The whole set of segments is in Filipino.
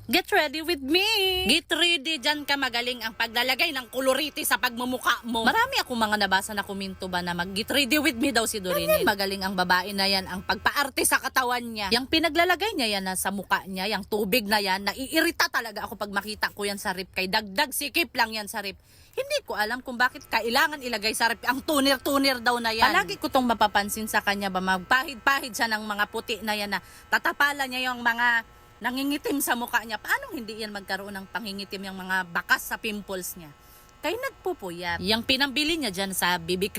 Get ready with me! Get ready, dyan ka magaling ang paglalagay ng koloriti sa pagmumukha mo. Marami akong mga nabasa na kuminto ba na mag-get ready with me daw si Dorinel. Magaling ang babae na yan, ang pagpaarte sa katawan niya. Yung pinaglalagay niya yan na sa mukha niya, yung tubig na yan, naiirita talaga ako pag makita ko yan sa rip. Kay dagdag sikip lang yan sa rip. Hindi ko alam kung bakit kailangan ilagay sa rip ang tunir-tunir daw na yan. Palagi ko tong mapapansin sa kanya ba, magpahid-pahid siya ng mga puti na yan na tatapalan niya yung mga nangingitim sa mukha niya. Paano hindi yan magkaroon ng pangingitim yung mga bakas sa pimples niya? Kaya nagpupuyat. Yung pinambili niya dyan sa BB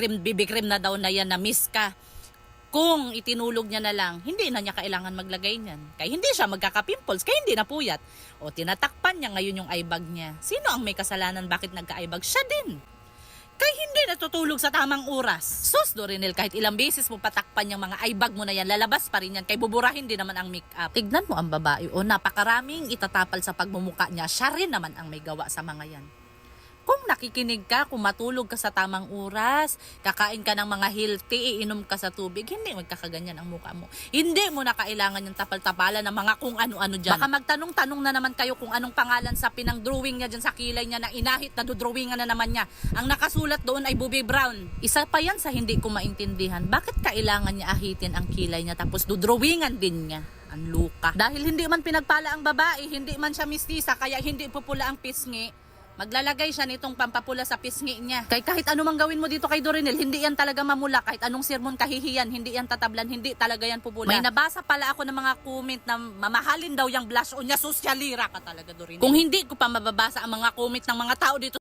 cream na daw na yan na Miska. Kung itinulog niya na lang, hindi na niya kailangan maglagay niyan. Kaya hindi siya magkaka-pimples, kaya hindi na puyat. O tinatakpan niya ngayon yung eyebag niya. Sino ang may kasalanan bakit nagka-eyebag? Siya din. Kaya hindi natutulog sa tamang oras. Sus, Dorinel, kahit ilang beses mo patakpan yung mga eyebag mo na yan, lalabas pa rin yan. Kaya buburahin din naman ang make-up. Tignan mo ang babae, o napakaraming itatapal sa pagmumuka niya. Siya rin naman ang may gawa sa mga yan. Kung nakikinig ka, kung matulog ka sa tamang oras, kakain ka ng mga healthy, iinom ka sa tubig, hindi magkakaganyan ang mukha mo. Hindi mo na kailangan yung tapal-tapalan ng mga kung ano-ano dyan. Baka magtanong-tanong na naman kayo kung anong pangalan sa pinang-drawing niya dyan sa kilay niya na inahit na dodrawingan na naman niya. Ang nakasulat doon ay Bobby Brown. Isa pa yan sa hindi ko maintindihan. Bakit kailangan niya ahitin ang kilay niya tapos dodrawingan din niya? Ang luka. Dahil hindi man pinagpala ang babae, hindi man siya mistisa, kaya hindi pupula ang pisngi. Maglalagay siya nitong pampapula sa pisngi niya. Kahit ano mang gawin mo dito kay Dorinel, hindi yan talaga mamula. Kahit anong sermon kahihiyan, hindi yan tatablan, hindi talaga yan pupula. May nabasa pala ako ng mga comment na mamahalin daw yung blush on niya. Sosyalira ka talaga, Dorinel. Kung hindi ko pa mababasa ang mga comment ng mga tao dito